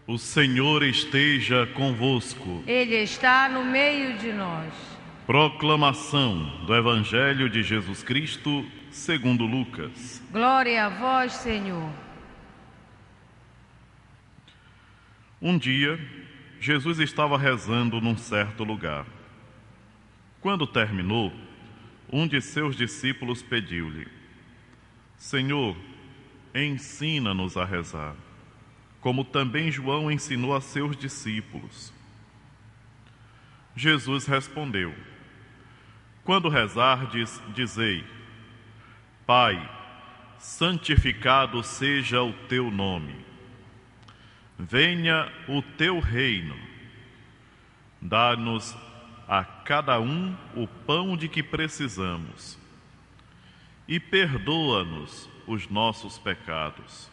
O Senhor esteja convosco. Ele está no meio de nós. Proclamação do Evangelho de Jesus Cristo, segundo Lucas. Glória a vós, Senhor. Um dia, Jesus estava rezando num certo lugar. Quando terminou, um de seus discípulos pediu-lhe: Senhor, ensina-nos a rezar, como também João ensinou a seus discípulos. Jesus respondeu: Quando rezardes, dizei: Pai, santificado seja o teu nome. Venha o teu reino. Dá-nos a cada um o pão de que precisamos. E perdoa-nos os nossos pecados,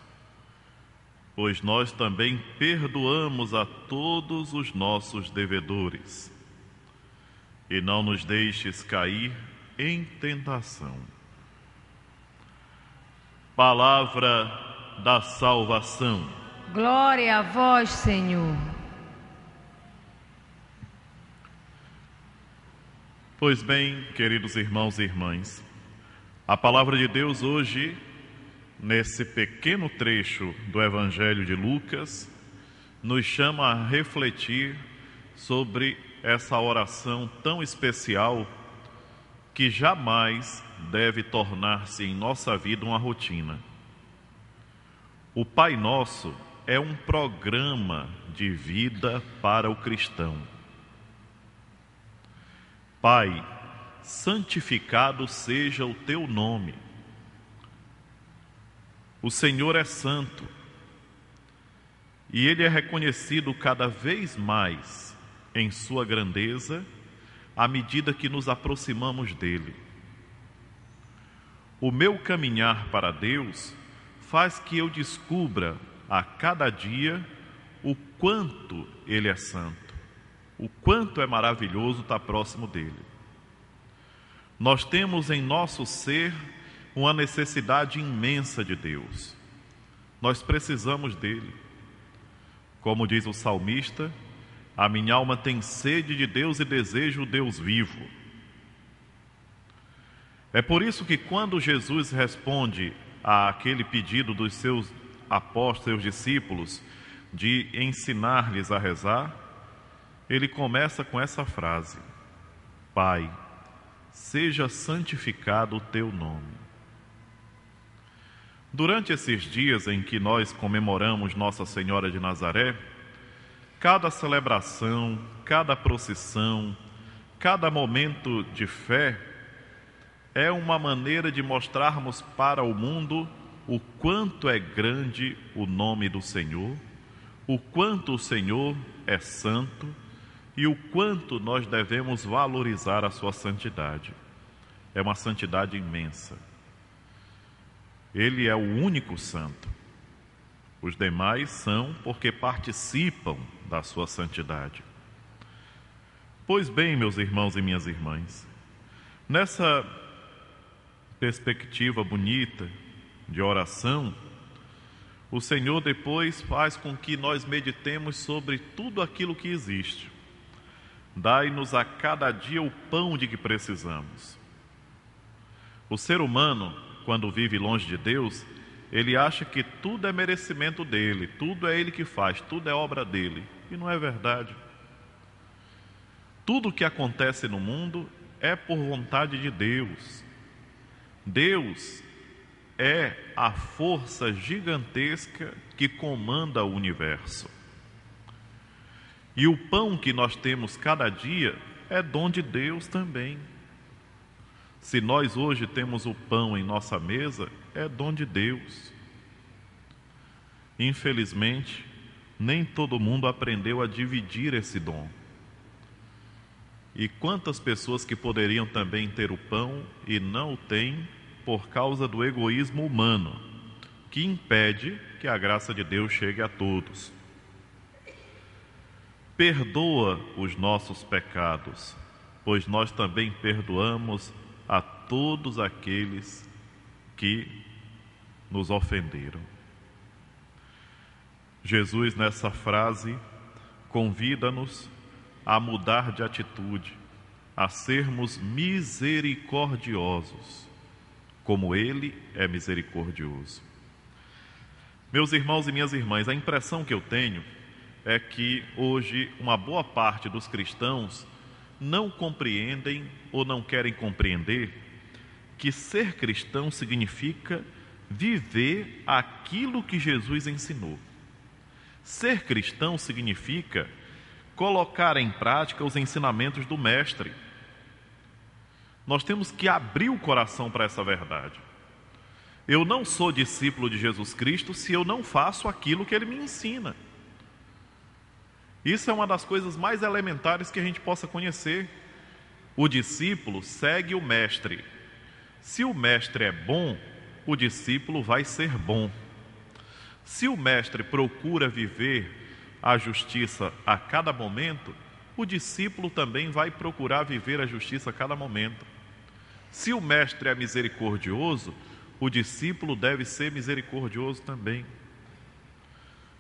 pois nós também perdoamos a todos os nossos devedores. E não nos deixes cair em tentação. Palavra da salvação. Glória a vós, Senhor. Pois bem, queridos irmãos e irmãs, a palavra de Deus hoje, nesse pequeno trecho do Evangelho de Lucas, nos chama a refletir sobre essa oração tão especial que jamais deve tornar-se em nossa vida uma rotina. O Pai Nosso é um programa de vida para o cristão. Pai, santificado seja o teu nome. O Senhor é santo e Ele é reconhecido cada vez mais em sua grandeza à medida que nos aproximamos dEle. O meu caminhar para Deus faz que eu descubra a cada dia o quanto Ele é santo, o quanto é maravilhoso estar próximo dEle. Nós temos em nosso ser uma necessidade imensa de Deus. Nós precisamos dEle. Como diz o salmista, a minha alma tem sede de Deus e deseja o Deus vivo. É por isso que quando Jesus responde àquele pedido dos seus apóstolos, seus discípulos, de ensinar-lhes a rezar, ele começa com essa frase: Pai, seja santificado o teu nome. Durante esses dias em que nós comemoramos Nossa Senhora de Nazaré, cada celebração, cada procissão, cada momento de fé é uma maneira de mostrarmos para o mundo o quanto é grande o nome do Senhor, o quanto o Senhor é santo e o quanto nós devemos valorizar a sua santidade. É uma santidade imensa. Ele é o único santo. Os demais são porque participam da sua santidade. Pois bem, meus irmãos e minhas irmãs, nessa perspectiva bonita de oração, o Senhor depois faz com que nós meditemos sobre tudo aquilo que existe. Dai-nos a cada dia o pão de que precisamos. O ser humano, quando vive longe de Deus, ele acha que tudo é merecimento dele, tudo é ele que faz, tudo é obra dele. E não é verdade. Tudo o que acontece no mundo é por vontade de Deus. Deus é a força gigantesca que comanda o universo. E o pão que nós temos cada dia é dom de Deus também. Se nós hoje temos o pão em nossa mesa, é dom de Deus. Infelizmente, nem todo mundo aprendeu a dividir esse dom. E quantas pessoas que poderiam também ter o pão e não o têm por causa do egoísmo humano, que impede que a graça de Deus chegue a todos. Perdoa os nossos pecados, pois nós também perdoamos a todos aqueles que nos ofenderam. Jesus, nessa frase, convida-nos a mudar de atitude, a sermos misericordiosos, como Ele é misericordioso. Meus irmãos e minhas irmãs, a impressão que eu tenho é que hoje uma boa parte dos cristãos não compreendem ou não querem compreender que ser cristão significa viver aquilo que Jesus ensinou. Ser cristão significa colocar em prática os ensinamentos do Mestre. Nós temos que abrir o coração para essa verdade. Eu não sou discípulo de Jesus Cristo se eu não faço aquilo que Ele me ensina. Isso é uma das coisas mais elementares que a gente possa conhecer. O discípulo segue o Mestre. Se o Mestre é bom, o discípulo vai ser bom. Se o Mestre procura viver a justiça a cada momento, o discípulo também vai procurar viver a justiça a cada momento. Se o Mestre é misericordioso, o discípulo deve ser misericordioso também.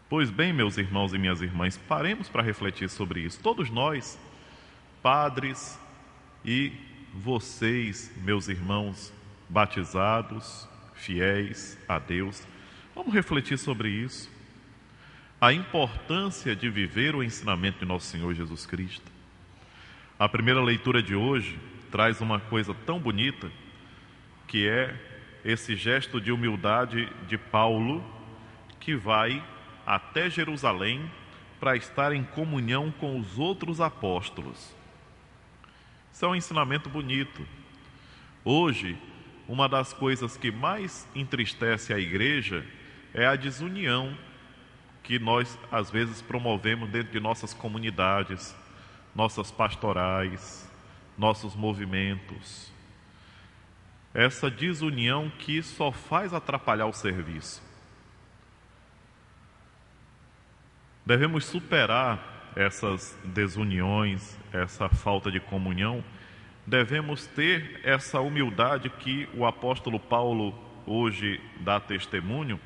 Pois bem, meus irmãos e minhas irmãs, paremos para refletir sobre isso. Todos nós, padres e vocês, meus irmãos batizados, fiéis a Deus, vamos refletir sobre isso. A importância de viver o ensinamento de nosso Senhor Jesus Cristo. A primeira leitura de hoje traz uma coisa tão bonita, que é esse gesto de humildade de Paulo, que vai até Jerusalém para estar em comunhão com os outros apóstolos. Isso é um ensinamento bonito. Hoje, uma das coisas que mais entristece a igreja é a desunião que nós, às vezes, promovemos dentro de nossas comunidades, nossas pastorais, nossos movimentos. Essa desunião que só faz atrapalhar o serviço. Devemos superar essas desuniões, essa falta de comunhão. Devemos ter essa humildade que o apóstolo Paulo hoje dá testemunho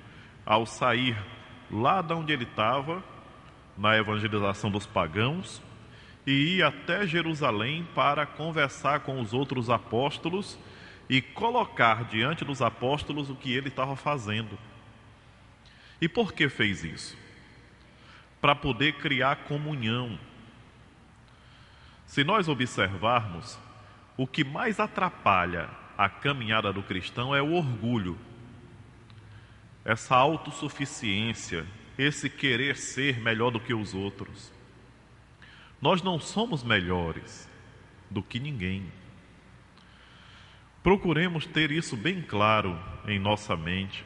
ao sair lá de onde ele estava, na evangelização dos pagãos, e ir até Jerusalém para conversar com os outros apóstolos e colocar diante dos apóstolos o que ele estava fazendo. E por que fez isso? Para poder criar comunhão. Se nós observarmos, o que mais atrapalha a caminhada do cristão é o orgulho, essa autossuficiência, esse querer ser melhor do que os outros. Nós não somos melhores do que ninguém. Procuremos ter isso bem claro em nossa mente.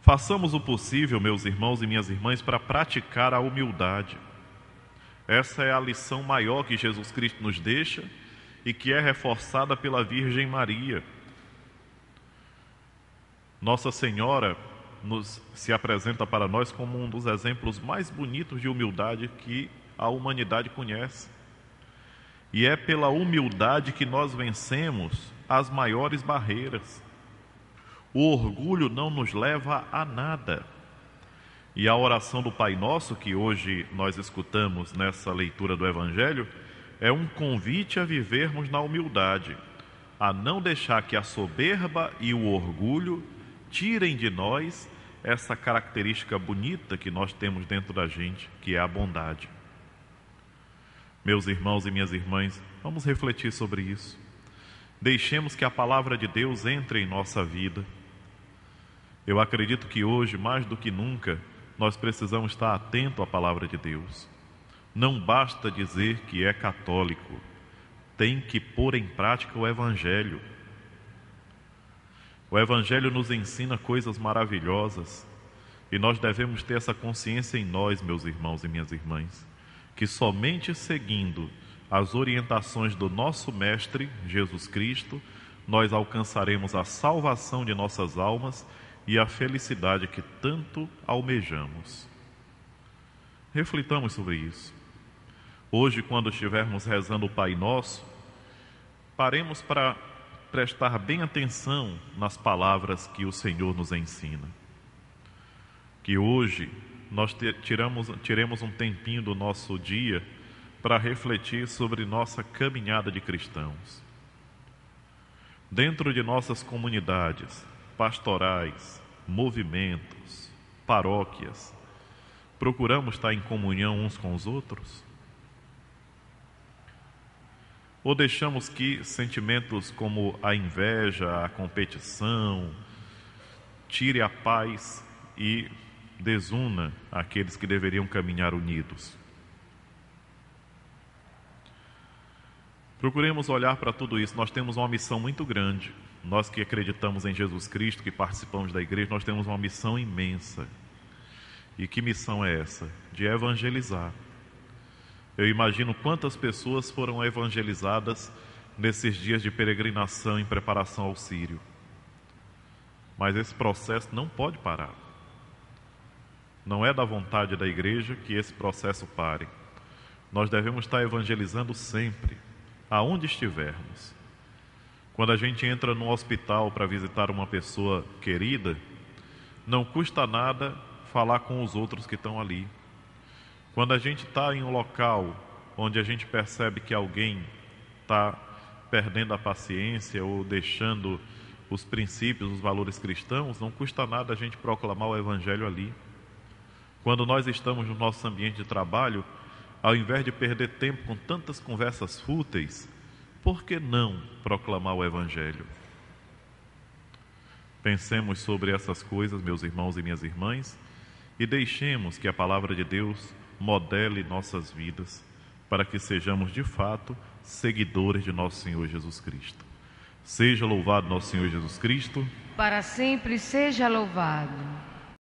Façamos o possível, meus irmãos e minhas irmãs, para praticar a humildade. Essa é a lição maior que Jesus Cristo nos deixa e que é reforçada pela Virgem Maria. Nossa Senhora se apresenta para nós como um dos exemplos mais bonitos de humildade que a humanidade conhece. E é pela humildade que nós vencemos as maiores barreiras. O orgulho não nos leva a nada. E a oração do Pai Nosso, que hoje nós escutamos nessa leitura do Evangelho, é um convite a vivermos na humildade, a não deixar que a soberba e o orgulho tirem de nós essa característica bonita que nós temos dentro da gente, que é a bondade. Meus irmãos e minhas irmãs, vamos refletir sobre isso. Deixemos que a palavra de Deus entre em nossa vida. Eu acredito que hoje, mais do que nunca, nós precisamos estar atentos à palavra de Deus. Não basta dizer que é católico, tem que pôr em prática o Evangelho. O Evangelho nos ensina coisas maravilhosas e nós devemos ter essa consciência em nós, meus irmãos e minhas irmãs, que somente seguindo as orientações do nosso Mestre, Jesus Cristo, nós alcançaremos a salvação de nossas almas e a felicidade que tanto almejamos. Reflitamos sobre isso. Hoje, quando estivermos rezando o Pai Nosso, paremos para prestar bem atenção nas palavras que o Senhor nos ensina. Que hoje nós tiremos um tempinho do nosso dia para refletir sobre nossa caminhada de cristãos. Dentro de nossas comunidades, pastorais, movimentos, paróquias, procuramos estar em comunhão uns com os outros? Ou deixamos que sentimentos como a inveja, a competição, tire a paz e desuna aqueles que deveriam caminhar unidos? Procuremos olhar para tudo isso. Nós temos uma missão muito grande. Nós que acreditamos em Jesus Cristo, que participamos da igreja, nós temos uma missão imensa. E que missão é essa? De evangelizar. Eu imagino quantas pessoas foram evangelizadas nesses dias de peregrinação em preparação ao Círio. Mas esse processo não pode parar. Não é da vontade da igreja que esse processo pare. Nós devemos estar evangelizando sempre, aonde estivermos. Quando a gente entra no hospital para visitar uma pessoa querida, não custa nada falar com os outros que estão ali. Quando a gente está em um local onde a gente percebe que alguém está perdendo a paciência ou deixando os princípios, os valores cristãos, não custa nada a gente proclamar o Evangelho ali. Quando nós estamos no nosso ambiente de trabalho, ao invés de perder tempo com tantas conversas fúteis, por que não proclamar o Evangelho? Pensemos sobre essas coisas, meus irmãos e minhas irmãs, e deixemos que a palavra de Deus modele nossas vidas, para que sejamos de fato seguidores de nosso Senhor Jesus Cristo. Seja louvado nosso Senhor Jesus Cristo. Para sempre seja louvado.